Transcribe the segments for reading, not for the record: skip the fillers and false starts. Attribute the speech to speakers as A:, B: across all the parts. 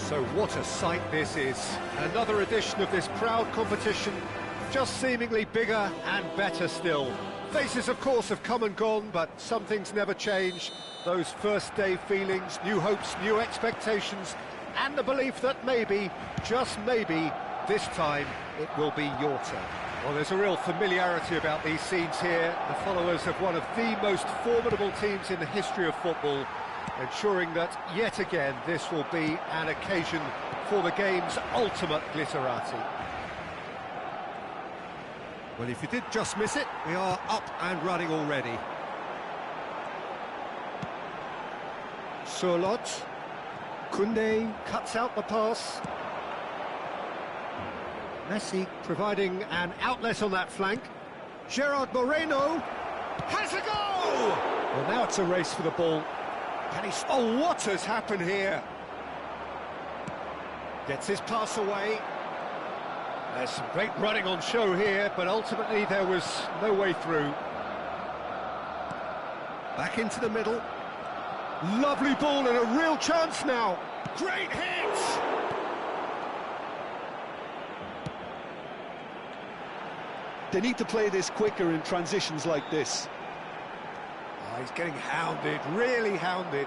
A: So what a sight this is. Another edition of this proud competition, just seemingly bigger and better still. Faces, of course, have come and gone, but some things never change. Those first-day feelings, new hopes, new expectations, and the belief that maybe, just maybe, this time it will be your turn. Well, there's a real familiarity about these scenes here. The followers of one of the most formidable teams in the history of football, ensuring that, yet again, this will be an occasion for the game's ultimate glitterati. Well, if you did just miss it, we are up and running already. Sørloth. Koundé cuts out the pass. Messi providing an outlet on that flank. Gerard Moreno has a goal! Well, now it's a race for the ball. Can he... Oh, what has happened here? Gets his pass away. There's some great running on show here, but ultimately there was no way through. Back into the middle. Lovely ball and a real chance now. Great hit!
B: They need to play this quicker in transitions like this.
A: Oh, he's getting hounded, really hounded.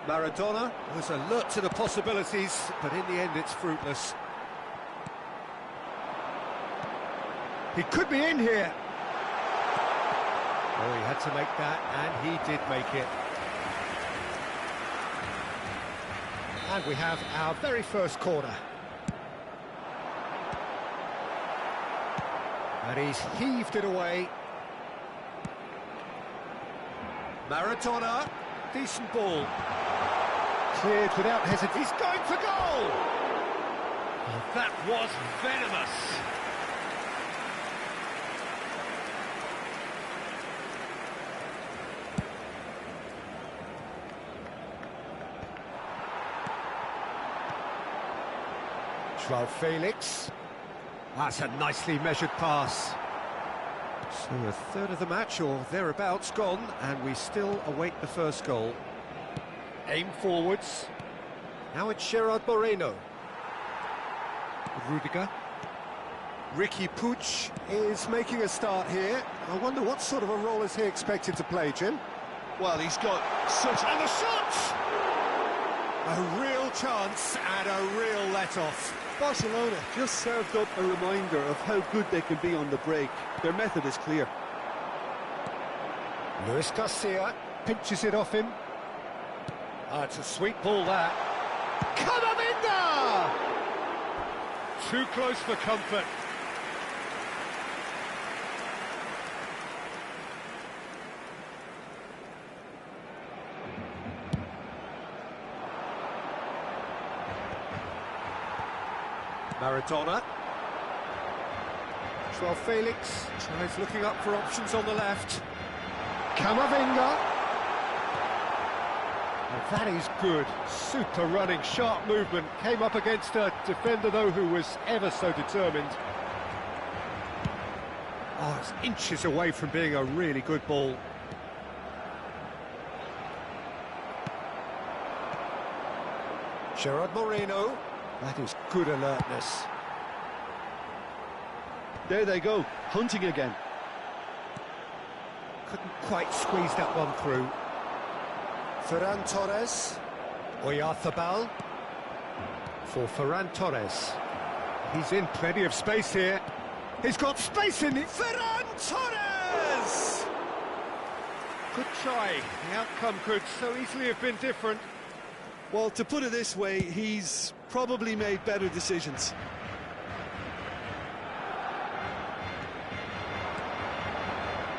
A: Maradona was alert to the possibilities, but in the end it's fruitless. He could be in here. Oh, he had to make that, and he did make it. And we have our very first corner. And he's heaved it away. Maradona, decent ball. Cleared without hesitation. He's going for goal! Oh, that was venomous. João Felix. That's a nicely measured pass. So a third of the match, or thereabouts, gone, and we still await the first goal. Aim forwards. Now it's Gerard Moreno. Rudiger. Riqui Puig is making a start here. I wonder what sort of a role is he expected to play, Jim?
B: Well, he's got such...
A: And the shot! A real chance and a real let-off.
B: Barcelona just served up a reminder of how good they can be on the break. Their method is clear.
A: Luis Garcia pinches it off him. Ah, it's a sweet ball, that. Camavinga! Too close for comfort. Maradona. João Felix tries looking up for options on the left. Camavinga. And that is good. Super running, sharp movement. Came up against a defender, though, who was ever so determined. Oh, it's inches away from being a really good ball. Gerard Moreno. That is good alertness.
B: There they go, hunting again.
A: Couldn't quite squeeze that one through. Ferran Torres. Oyarzabal. For Ferran Torres. He's in plenty of space here. He's got space in it. Ferran Torres! Good try. The outcome could so easily have been different.
B: Well, to put it this way, he's probably made better decisions.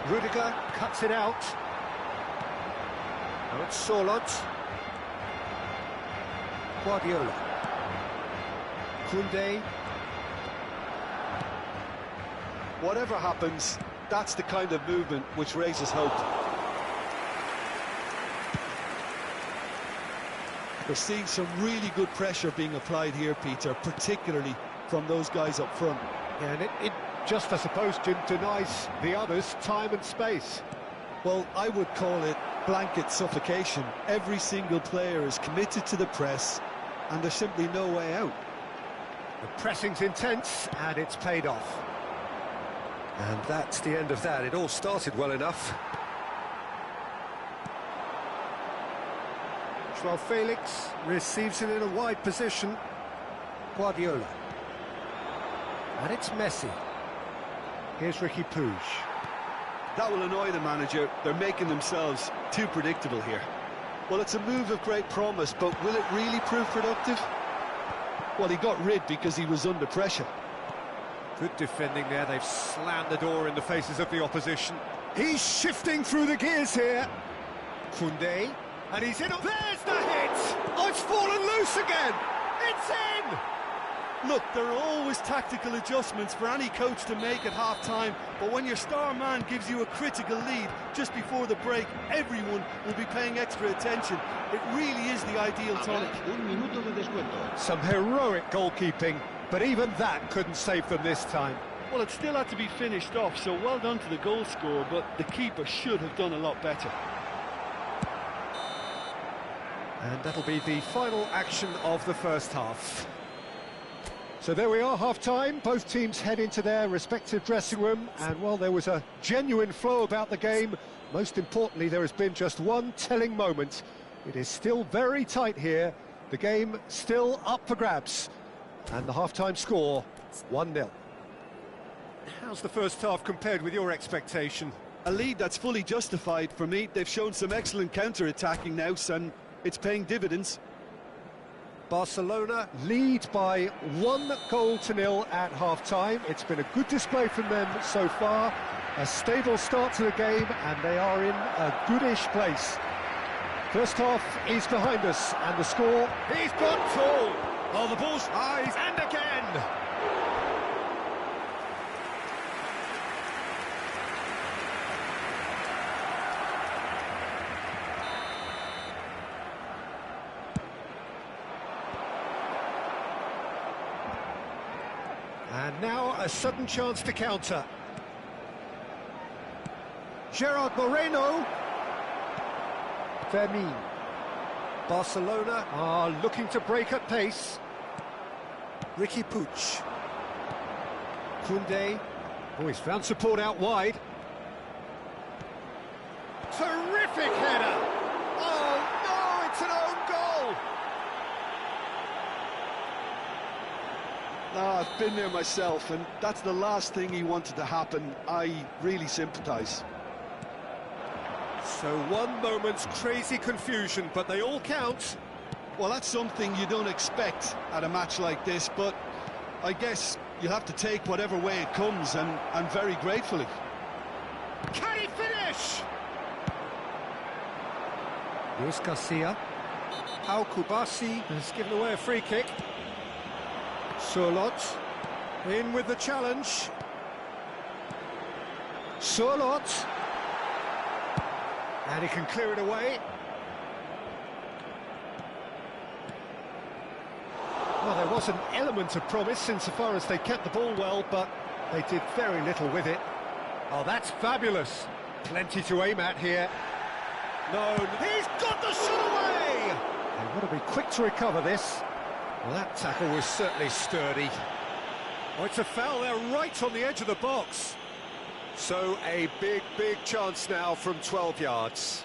A: Rudiger cuts it out. Now it's Sørloth. Guardiola. Koundé.
B: Whatever happens, that's the kind of movement which raises hope. We're seeing some really good pressure being applied here, Peter, particularly from those guys up front.
A: Yeah, and it just, I suppose, Jim, denies the others time and space.
B: Well, I would call it blanket suffocation. Every single player is committed to the press, and there's simply no way out.
A: The pressing's intense, and it's paid off. And that's the end of that. It all started well enough. Joao Felix receives it in a wide position. Guardiola. And it's Messi. Here's Riqui Puig.
B: That will annoy the manager. They're making themselves too predictable here. Well, it's a move of great promise, but will it really prove productive? Well, he got rid because he was under pressure.
A: Good defending there. They've slammed the door in the faces of the opposition. He's shifting through the gears here. Koundé. And he's in. There's the hit! Oh, it's fallen loose again! It's in!
B: Look, there are always tactical adjustments for any coach to make at half-time, but when your star man gives you a critical lead just before the break, everyone will be paying extra attention. It really is the ideal tonic.
A: Some heroic goalkeeping, but even that couldn't save them this time.
B: Well, it still had to be finished off, so well done to the goal scorer, but the keeper should have done a lot better.
A: And that'll be the final action of the first half. So there we are, half-time. Both teams head into their respective dressing room, and while there was a genuine flow about the game, most importantly, there has been just one telling moment. It is still very tight here. The game still up for grabs. And the half-time score, 1-0. How's the first half compared with your expectation?
B: A lead that's fully justified for me. They've shown some excellent counter-attacking now, and it's paying dividends.
A: Barcelona lead by 1-0 at half-time. It's been a good display from them so far. A stable start to the game, and they are in a goodish place. First half is behind us, and the score... He's got full! Oh, the ball's... eyes and again! And now a sudden chance to counter. Gerard Moreno. Fermin. Barcelona are looking to break at pace. Riqui Puig. Koundé. Oh, he's found support out wide. Terrific header! Oh no, it's an own goal!
B: I've been there myself, and that's the last thing he wanted to happen. I really sympathise.
A: So one moment's crazy confusion, but they all count.
B: Well, that's something you don't expect at a match like this, but I guess you'll have to take whatever way it comes, and very gratefully.
A: Can he finish? Luis Garcia. Pau Kubasi has given away a free kick. Surlot in with the challenge. Surlot. And he can clear it away. Well, there was an element of promise insofar as they kept the ball well, but they did very little with it. Oh, that's fabulous. Plenty to aim at here. No, he's got the shot away! They've got to be quick to recover this. Well, that tackle was certainly sturdy. Oh, it's a foul there right on the edge of the box. So a big, big chance now from 12 yards.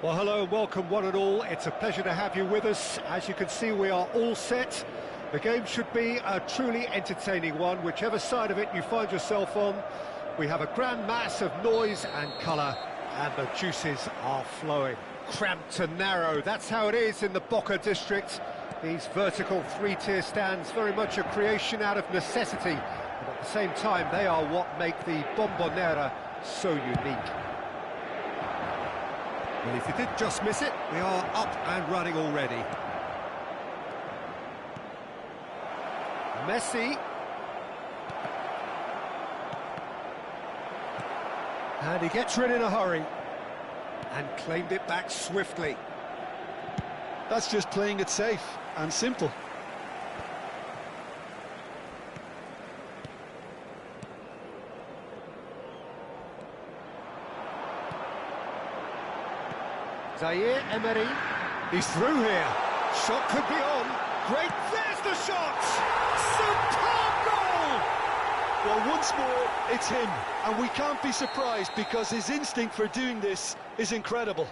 A: Well, hello and welcome one and all. It's a pleasure to have you with us. As you can see, we are all set. The game should be a truly entertaining one, whichever side of it you find yourself on. We have a grand mass of noise and colour, and the juices are flowing. Cramped and narrow, that's how it is in the Boca district. These vertical three-tier stands, very much a creation out of necessity, but at the same time, they are what make the Bombonera so unique. Well, if you did just miss it, we are up and running already. Messi. And he gets rid in a hurry. And claimed it back swiftly.
B: That's just playing it safe and simple.
A: Zaire Emery, he's through here. Shot could be on. Great, there's the shot! Superb goal!
B: Well, once more, it's him, and we can't be surprised because his instinct for doing this is incredible.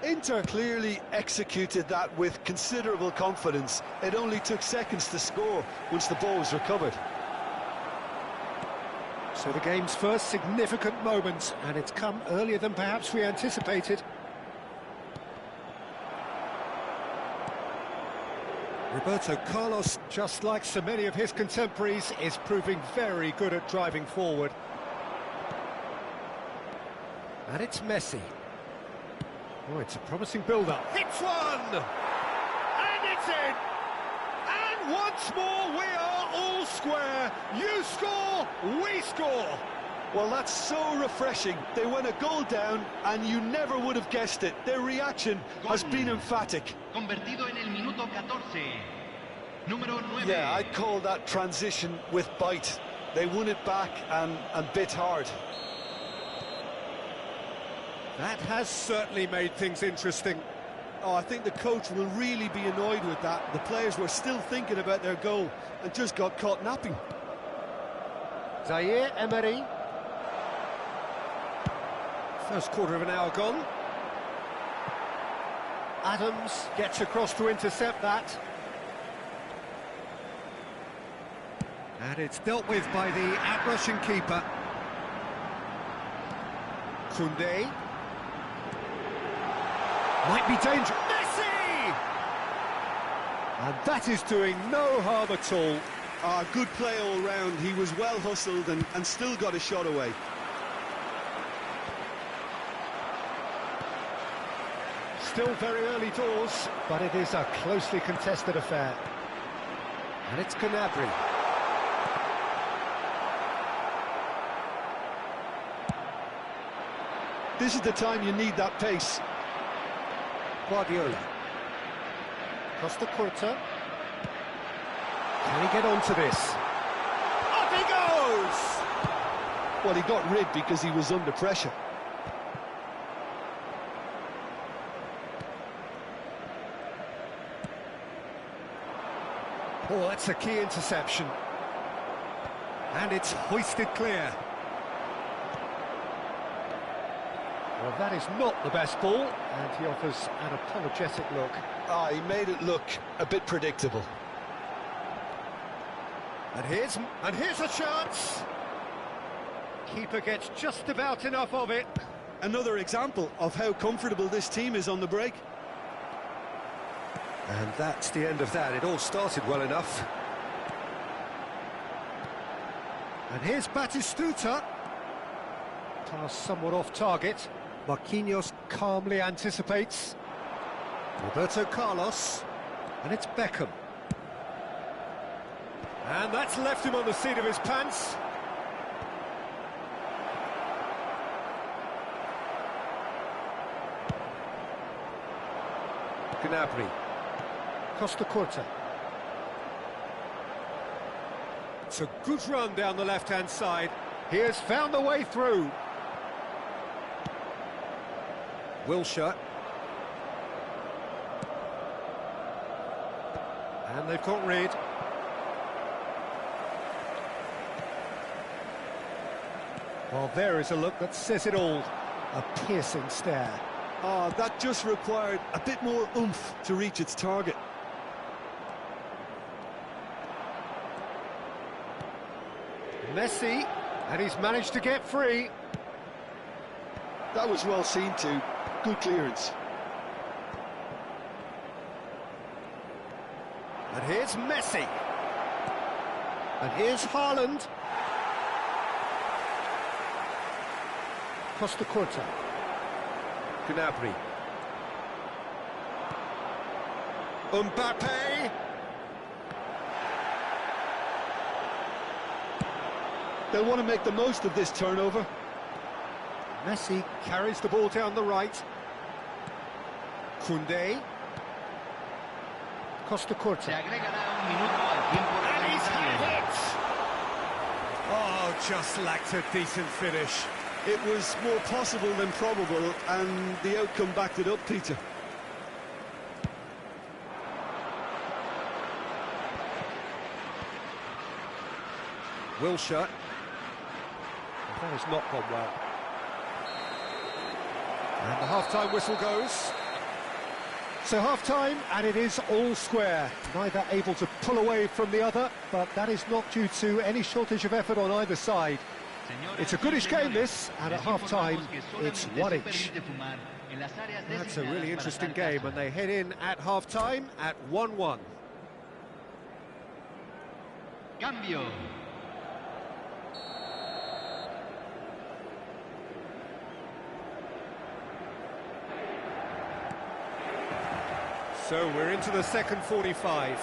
B: Inter clearly executed that with considerable confidence. It only took seconds to score once the ball was recovered.
A: So the game's first significant moment, and it's come earlier than perhaps we anticipated. Roberto Carlos, just like so many of his contemporaries, is proving very good at driving forward. And it's Messi. Oh, it's a promising build-up. Hits one! And it's in! And once more we are all square. You score, we score!
B: Well, that's so refreshing. They went a goal down, and you never would have guessed it. Their reaction has been emphatic.
C: Convertido en el minuto 14. Número 9.
B: Yeah, I'd call that transition with bite. They won it back and bit hard.
A: That has certainly made things interesting.
B: Oh, I think the coach will really be annoyed with that. The players were still thinking about their goal and just got caught napping.
A: Zaire Emery. First quarter of an hour gone. Adams gets across to intercept that. And it's dealt with by the out-rushing keeper. Koundé. Might be dangerous. Messi! And that is doing no harm at all.
B: Good play all round. He was well hustled and still got a shot away.
A: still very early doors, but it is a closely contested affair. And it's Gnabry.
B: This is the time you need that pace.
A: Guardiola. Costa Curta. Can he get onto this? Up he goes!
B: Well, he got rid because he was under pressure.
A: Oh, that's a key interception. And it's hoisted clear. Well, that is not the best ball, and he offers an apologetic look.
B: He made it look a bit predictable.
A: And here's a chance. Keeper gets just about enough of it.
B: Another example of how comfortable this team is on the break.
A: And that's the end of that. It all started well enough. And here's Batistuta. Pass somewhat off target. Marquinhos calmly anticipates. Roberto Carlos. And it's Beckham. And that's left him on the seat of his pants. Gnabry. Costa Curta. It's a good run down the left-hand side. He has found the way through. Wilshere. And they've got rid. Well, there is a look that says it all. A piercing stare.
B: That just required a bit more oomph to reach its target.
A: Messi, and he's managed to get free.
B: That was well seen too. Good clearance.
A: And here's Messi. And here's Haaland. Costa Curta. Gnabry. Mbappe.
B: They'll want to make the most of this turnover.
A: Messi carries the ball down the right. Koundé. Costa Curta.
C: Se agregará un minuto al tiempo
A: And he's
C: reglamentario.
A: had it! Oh, just lacked a decent finish.
B: It was more possible than probable, and the outcome backed it up, Peter.
A: Wilshere. That has not gone well. And the half-time whistle goes. So half-time, and it is all square. Neither able to pull away from the other, but that is not due to any shortage of effort on either side. It's a goodish game, this, and at half-time, it's one each. That's a really interesting game, and they head in at half-time at 1-1.
C: Cambio.
A: So we're into the second 45.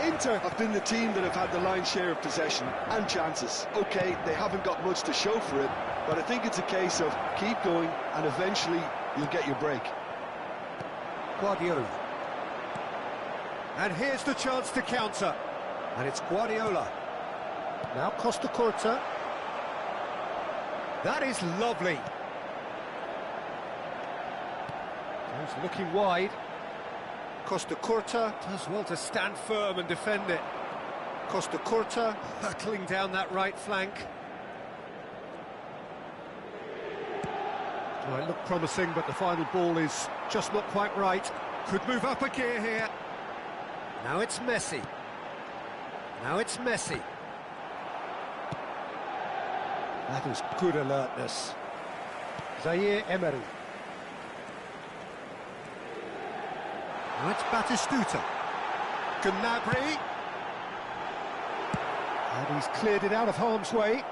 B: Inter have been the team that have had the lion's share of possession and chances. OK, they haven't got much to show for it, but I think it's a case of keep going and eventually you'll get your break.
A: Guardiola. And here's the chance to counter. And it's Guardiola. Now Costa Curta. That is lovely. He's looking wide. Costa Curta does well to stand firm and defend it. Costa Curta hurtling down that right flank. Well, it looked promising, but the final ball is just not quite right. Could move up a gear here. Now it's Messi. Now it's Messi. That is good alertness. Zaire Emery. Now it's Batistuta. Gnabry. And he's cleared it out of harm's way.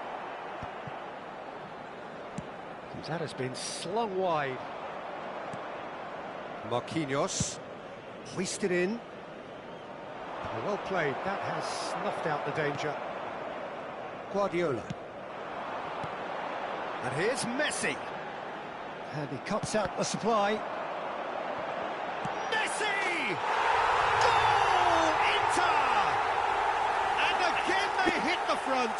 A: That has been slung wide. Marquinhos. Hoisted in. Oh, well played. That has snuffed out the danger. Guardiola. And here's Messi. And he cuts out the supply. Messi! Goal! Inter! And again they hit the front.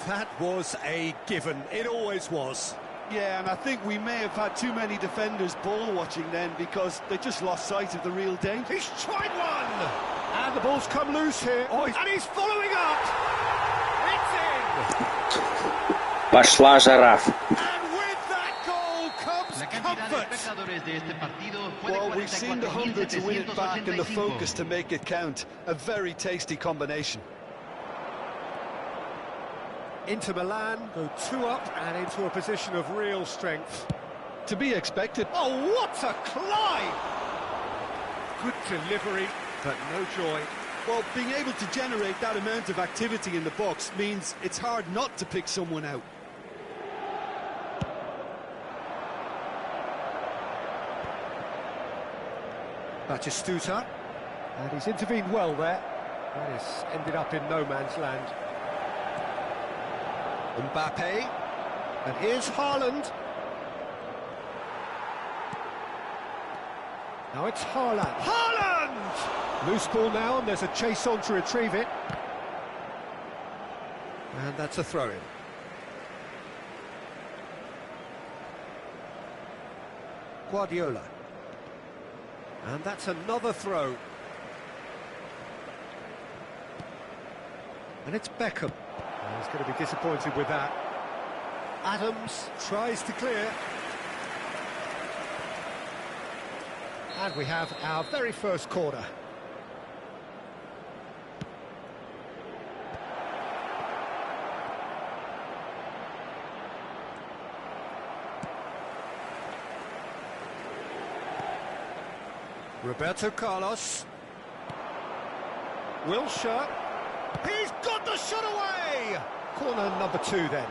A: That was a given. It always was.
B: Yeah, and I think we may have had too many defenders ball watching then because they just lost sight of the real danger.
A: He's tried one! And the ball's come loose here. Oh, and he's following up! It's in!
D: Пошла жираф.
A: And with that goal comes comfort!
B: Well, we've seen the hunger to win it back and the focus to make it count. A very tasty combination.
A: Inter Milan go 2 up and into a position of real strength.
B: To be expected.
A: Oh, what a climb! Good delivery, but no joy.
B: Well, being able to generate that amount of activity in the box means it's hard not to pick someone out.
A: Batistuta, and he's intervened well there. That has ended up in no man's land. Mbappe, and here's Haaland. Now it's Haaland. Haaland! Loose ball now, and there's a chase on to retrieve it. And that's a throw-in. Guardiola. And that's another throw. And it's Beckham. He's going to be disappointed with that. Adams tries to clear. And we have our very first corner. Roberto Carlos. Wilshere. He's got the shot away! Corner number 2 then.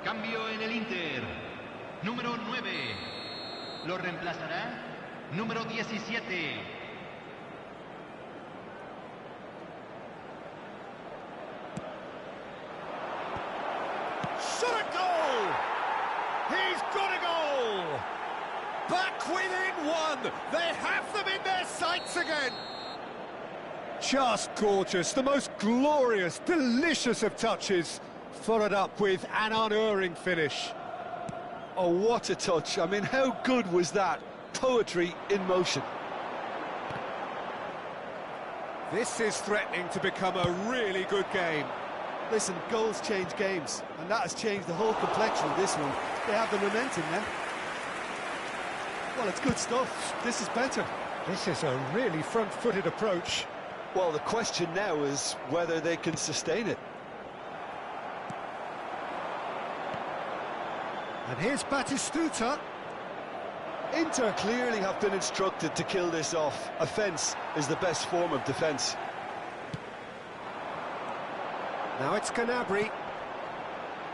C: Cambio en el Inter. Número 9. Lo reemplazará número 17.
A: Shot a goal! He's got a goal! Back within 1. They have them in their sights again. Just gorgeous. The most glorious, delicious of touches. Followed up with an unerring finish.
B: Oh, what a touch. I mean, how good was that? Poetry in motion.
A: This is threatening to become a really good game.
B: Listen, goals change games, and that has changed the whole complexion of this one. They have the momentum now. Well, it's good stuff. This is better.
A: This is a really front-footed approach.
B: Well, the question now is whether they can sustain it.
A: And here's Batistuta.
B: Inter clearly have been instructed to kill this off. Offence is the best form of defence.
A: Now it's Gnabry.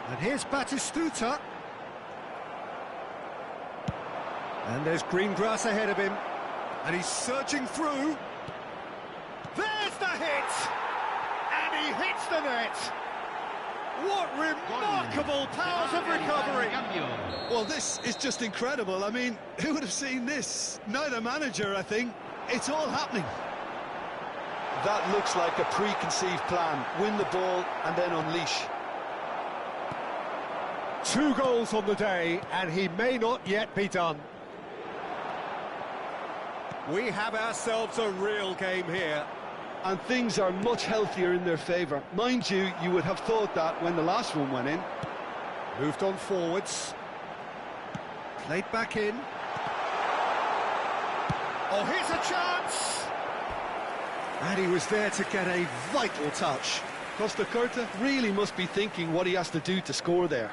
A: And here's Batistuta. And there's green grass ahead of him. And he's surging through. There's the hit! And he hits the net! What remarkable powers of recovery!
B: Well, this is just incredible. I mean, who would have seen this? Neither manager, I think. It's all happening. That looks like a preconceived plan. Win the ball and then unleash.
A: 2 goals on the day, and he may not yet be done. We have ourselves a real game here.
B: And things are much healthier in their favour. Mind you, you would have thought that when the last one went in.
A: Moved on forwards. Played back in. Oh, here's a chance! And he was there to get a vital touch.
B: Costa Curta really must be thinking what he has to do to score there.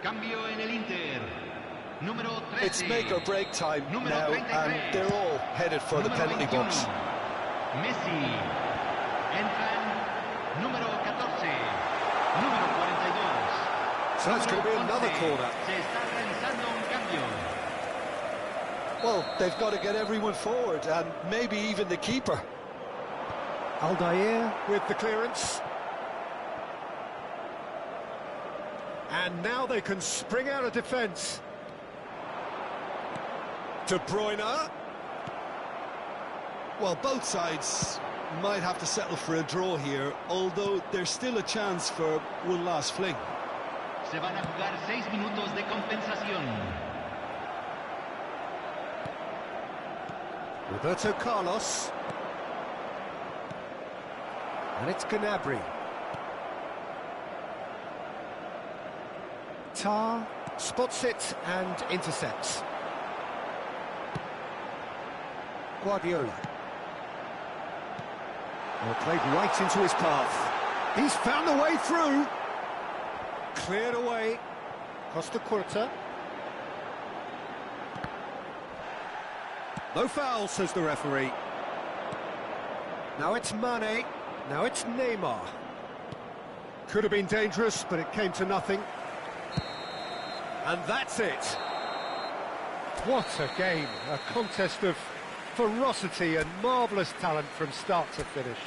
C: Cambio en el Inter. Número 13.
B: It's make or break time
C: Número
B: now,
C: 33.
B: and they're all headed for the
C: Número
B: penalty
C: 21.
B: box.
C: Messi. Entran número 14. Número 42.
A: So it's going to be
C: Número
A: another
C: 11.
A: corner.
C: Se está realizando un cambio.
B: Well, they've got to get everyone forward, and maybe even the keeper.
A: Aldair with the clearance. And now they can spring out of defence. De Bruyne.
B: Well, both sides might have to settle for a draw here, although there's still a chance for one last fling.
C: Se van a jugar 6 minutos de compensación.
A: Roberto Carlos. And it's Gnabry. Tar spots it and intercepts. Guardiola. Well, played right into his path. He's found the way through. Cleared away. Costa Curta. No foul, says the referee. Now it's Mane. Now it's Neymar. Could have been dangerous, but it came to nothing. And that's it. What a game. A contest of ferocity and marvellous talent from start to finish.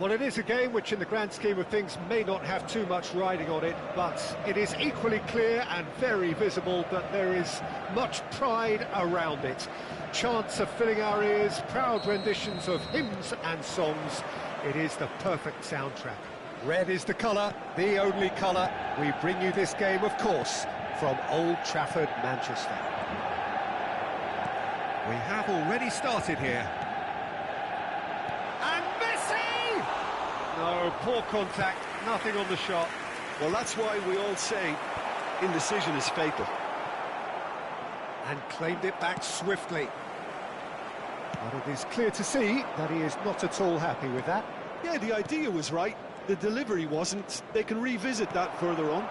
A: Well, it is a game which in the grand scheme of things may not have too much riding on it, but it is equally clear and very visible that there is much pride around it. Chants are filling our ears, proud renditions of hymns and songs. It is the perfect soundtrack. Red is the colour, the only colour. We bring you this game, of course, from Old Trafford, Manchester. We have already started here. And Messi! No, poor contact, nothing on the shot.
B: Well, that's why we all say indecision is fatal.
A: And claimed it back swiftly. But it is clear to see that he is not at all happy with that.
B: Yeah, the idea was right. The delivery wasn't. They can revisit that further on.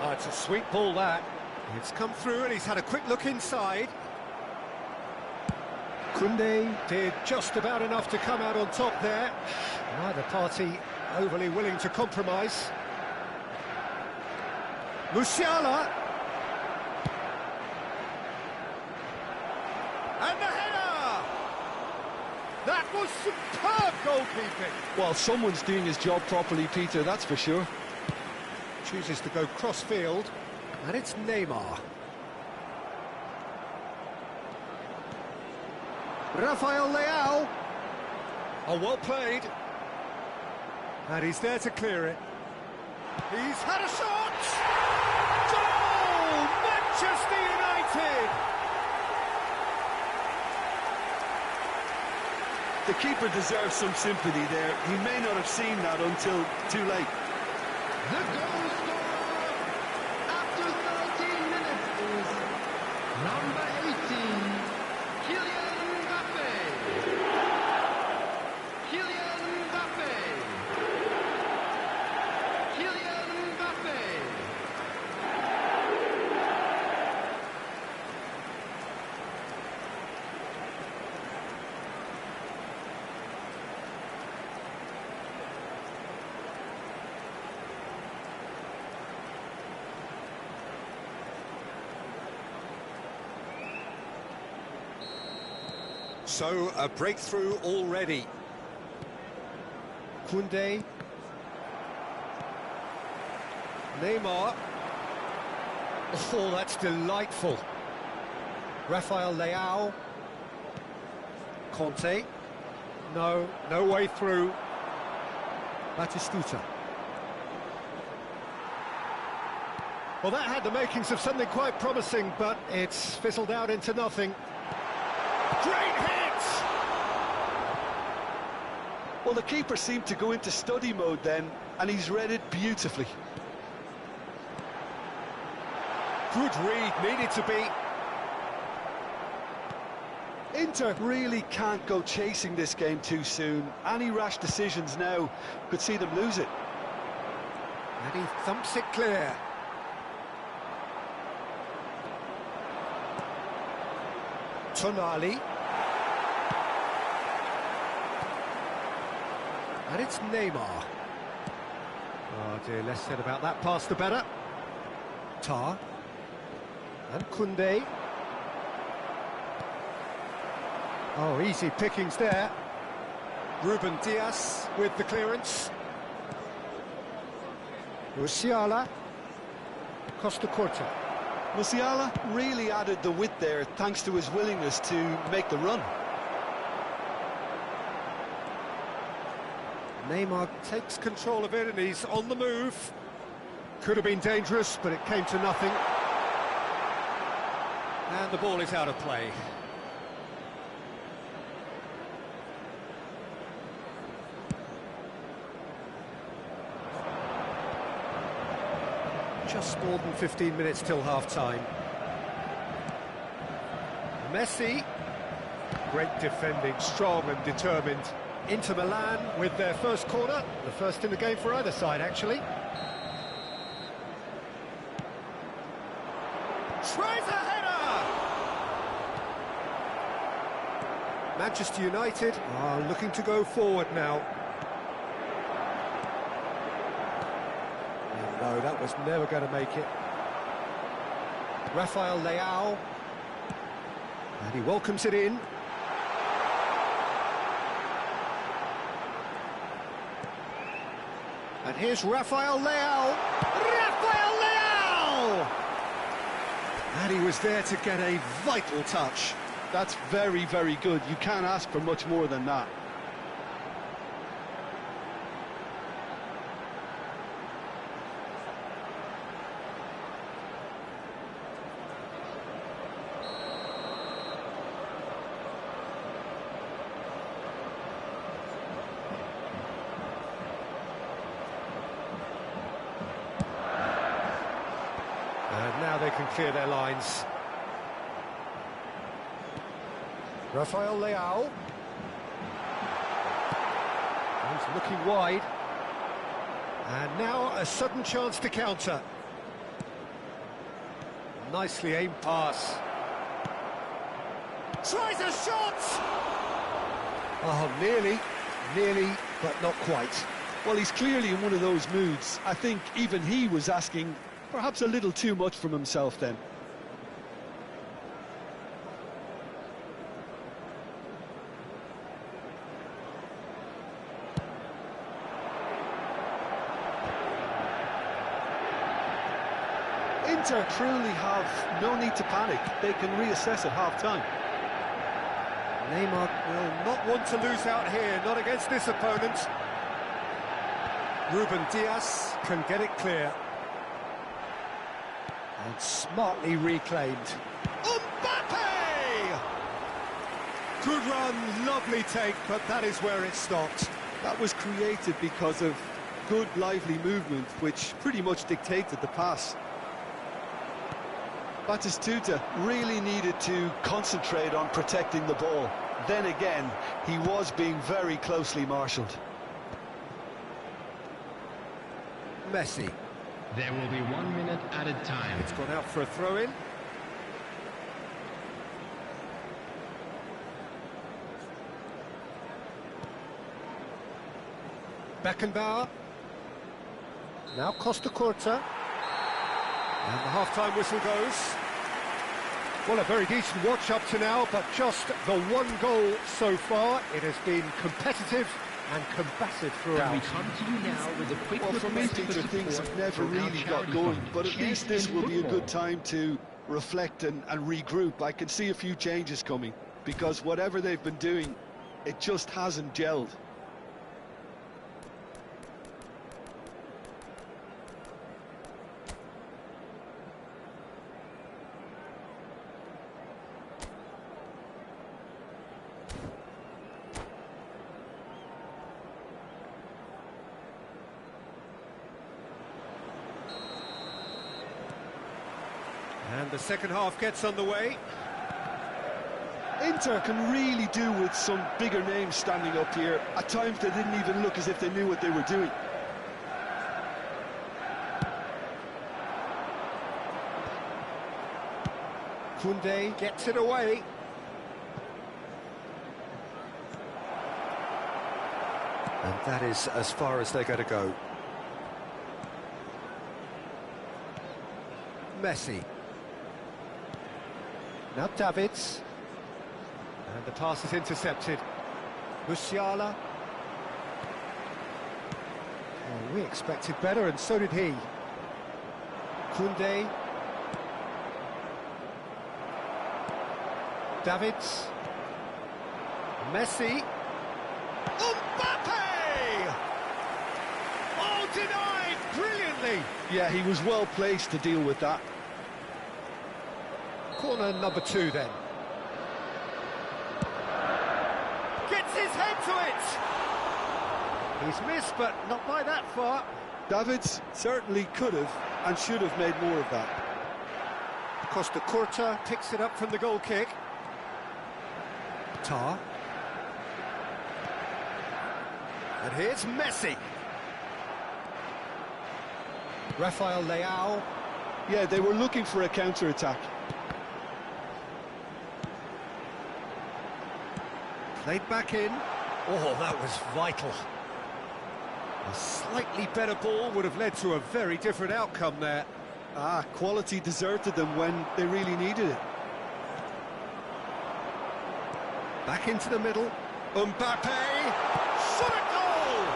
A: Oh, it's a sweet ball, that. It's come through and he's had a quick look inside. Koundé did just about enough to come out on top there. Neither party overly willing to compromise. Musiala. And the header! That was superb goalkeeping.
B: Well, someone's doing his job properly, Peter, that's for sure.
A: Chooses to go cross-field, and it's Neymar. Rafael Leao. Oh, well played. And he's there to clear it. He's had a shot! Goal! Manchester United!
B: The keeper deserves some sympathy there. He may not have seen that until too late.
C: The goal scorer after 13 minutes is number 18, Kylian Mbappe. Kylian Mbappe. Kylian Mbappe.
A: So, a breakthrough already. Koundé. Neymar. Oh, that's delightful. Rafael Leao. Conte. No way through. Batistuta. Well, that had the makings of something quite promising, but it's fizzled out into nothing. Great hit!
B: Well, the keeper seemed to go into study mode then, and he's read it beautifully.
A: Good read, needed to be.
B: Inter really can't go chasing this game too soon. Any rash decisions now could see them lose it.
A: And he thumps it clear. Tonali. And it's Neymar. Oh dear, less said about that pass the better. Tar. And Koundé. Oh, easy pickings there. Ruben Dias with the clearance. Musiala. Costa Curta.
B: Musiala really added the width there thanks to his willingness to make the run.
A: Neymar takes control of it and he's on the move. Could have been dangerous, but it came to nothing. And the ball is out of play. Just more than 15 minutes till half-time. Messi. Great defending, strong and determined. Inter Milan with their first corner, the first in the game for either side, actually. Tries a header! Manchester United are looking to go forward now. No, that was never going to make it. Rafael Leao. And he welcomes it in. And here's Rafael Leao. Rafael Leao! And he was there to get a vital touch.
B: That's very, very good. You can't ask for much more than that.
A: And now they can clear their lines. Rafael Leao. He's looking wide. And now a sudden chance to counter. Nicely aimed pass. Tries a shot! Oh, nearly, but not quite.
B: Well, he's clearly in one of those moods. I think even he was asking perhaps a little too much from himself then. Inter truly have no need to panic. They can reassess at half-time.
A: Neymar will not want to lose out here, not against this opponent. Ruben Dias can get it clear. And smartly reclaimed. Mbappe! Good run, lovely take, but that is where it stopped.
B: That was created because of good, lively movement, which pretty much dictated the pass. Batistuta really needed to concentrate on protecting the ball. Then again, he was being very closely marshalled.
A: Messi.
C: There will be 1 minute added time.
A: It's gone out for a throw-in. Beckenbauer. Now Costa Curta. And the half-time whistle goes. Well, a very decent watch up to now, but just the one goal so far. It has been competitive and combative throughout.
C: We come to you now with a quick
B: Well, for me, Peter, things have never really got going, but at least this will be a good time to reflect and regroup. I can see a few changes coming, because whatever they've been doing, it just hasn't gelled.
A: And the second half gets underway.
B: Inter can really do with some bigger names standing up here. At times they didn't even look as if they knew what they were doing.
A: Koundé gets it away. And that is as far as they're going to go. Messi. Now Davids. And the pass is intercepted. Musiala. Oh, we expected better, and so did he. Koundé. Davids. Messi. Mbappe! Oh, denied brilliantly.
B: Yeah, he was well placed to deal with that.
A: Corner number 2 then. Gets his head to it! He's missed, but not by that far.
B: Davids certainly could have and should have made more of that.
A: Costa Curta picks it up from the goal kick. Tar. And here's Messi. Rafael Leao.
B: Yeah, they were looking for a counter-attack.
A: Played back in. Oh, that was vital. A slightly better ball would have led to a very different outcome there.
B: Ah, quality deserted them when they really needed it.
A: Back into the middle. Mbappe. Shot a goal!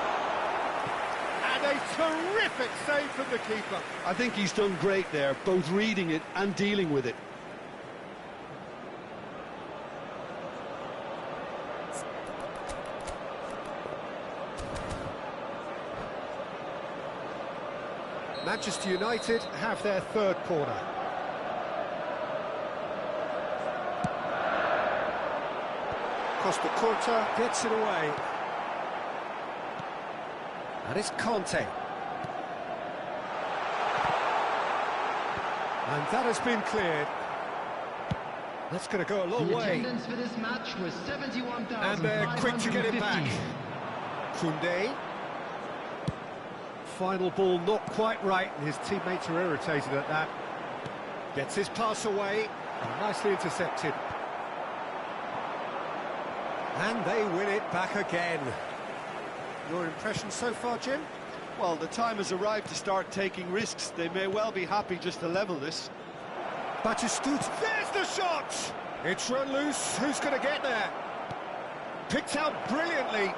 A: And a Terrific save from the keeper.
B: I think he's done great there, both reading it and dealing with it.
A: Manchester United have their third corner. Costa Curta gets it away. And it's Conte. And that has been cleared. That's going to go a long
C: The
A: way.
C: attendance for this match was 71,550.
A: And they're quick to get it back. Koundé. Final ball not quite right, and his teammates are irritated at that. Gets his pass away, and nicely intercepted. And they win it back again. Your impression so far, Jim?
B: Well, the time has arrived to start taking risks. They may well be happy just to level this.
A: Batistuta, there's the shot! It's run loose, who's going to get there? Picked out brilliantly.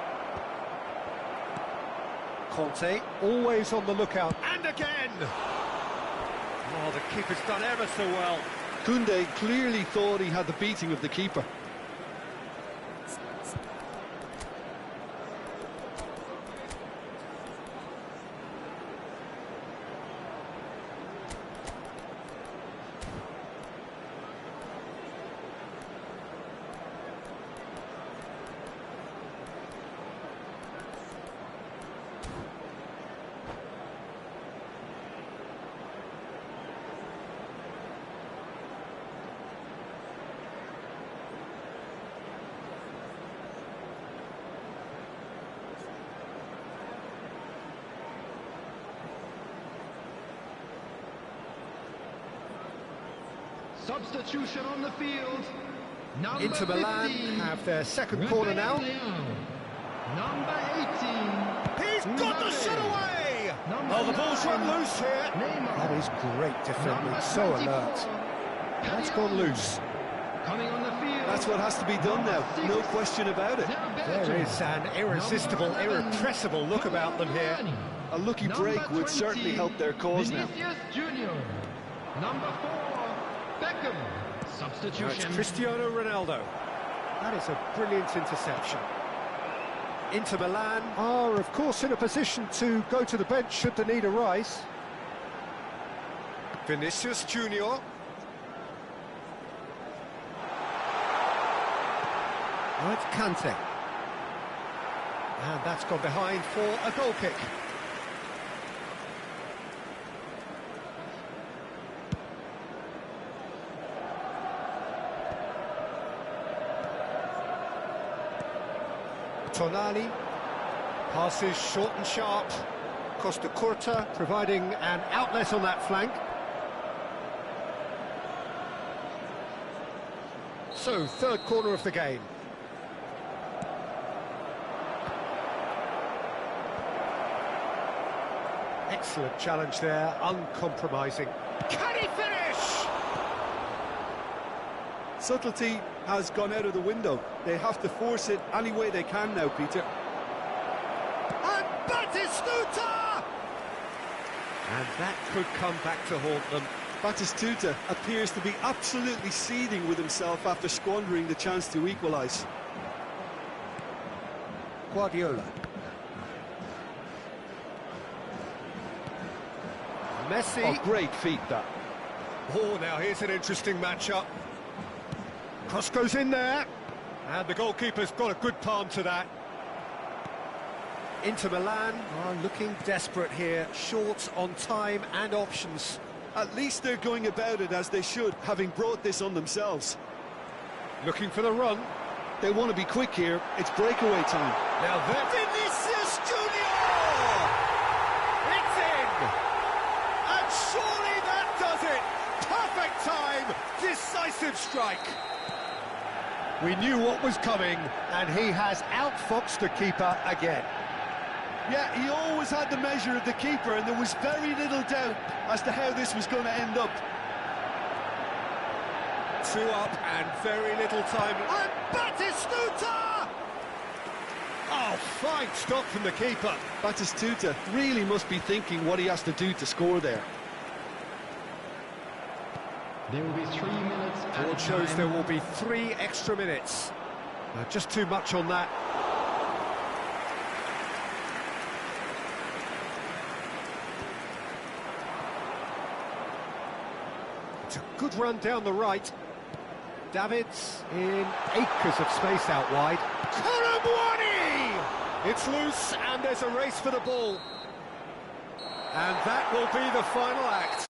A: Conte, always on the lookout, and again! Oh, the keeper's done ever so well.
B: Koundé clearly thought he had the beating of the keeper.
C: Substitution on the field. Number
A: Inter Milan
C: 15,
A: have their second corner now.
C: Number 18.
A: He's got the shot away!
C: Number
A: Oh, the ball's
C: 9,
A: run loose here.
C: Neymar.
A: That is great defending,
C: Number
A: so
C: 24,
A: alert. That's gone loose.
C: Coming on the field.
B: That's what has to be done now, no question about it.
A: There is an irresistible, irrepressible look about them here.
B: A lucky break would certainly help their cause now.
C: Vinicius Junior. Number 4, Beckham.
A: Now it's
C: Substitution.
A: Cristiano Ronaldo. That is a brilliant interception. Inter Milan are, of course, in a position to go to the bench should the need arise. Vinicius Junior. Now it's Kante. And that's gone behind for a goal kick. Tonali passes short and sharp. Costa Curta providing an outlet on that flank. So, third corner of the game. Excellent challenge there, uncompromising. Can he finish?
B: Subtlety has gone out of the window. They have to force it any way they can now, Peter.
A: And Batistuta! And that could come back to haunt them.
B: Batistuta appears to be absolutely seething with himself after squandering the chance to equalise.
A: Guardiola. Messi.
B: Oh, great feat, that.
A: Oh, now here's an interesting matchup. Cross goes in there. And the goalkeeper's got a good palm to that. Inter Milan are looking desperate here, short on time and options.
B: At least they're going about it as they should, having brought this on themselves.
A: Looking for the run.
B: They want to be quick here. It's breakaway time.
A: Now that's Vinicius Junior! It's in! And surely that does it! Perfect time! Decisive strike! We knew what was coming, and he has outfoxed the keeper again.
B: Yeah, he always had the measure of the keeper, and there was very little doubt as to how this was going to end up.
A: 2 up and very little time. And Batistuta! Oh, fine stop from the keeper.
B: Batistuta really must be thinking what he has to do to score there.
C: There will be 3 minutes.
A: Board shows there will be 3 extra minutes. Just too much on that. It's a good run down the right. Davids in acres of space out wide. Colomboani! It's loose and there's a race for the ball. And that will be the final act.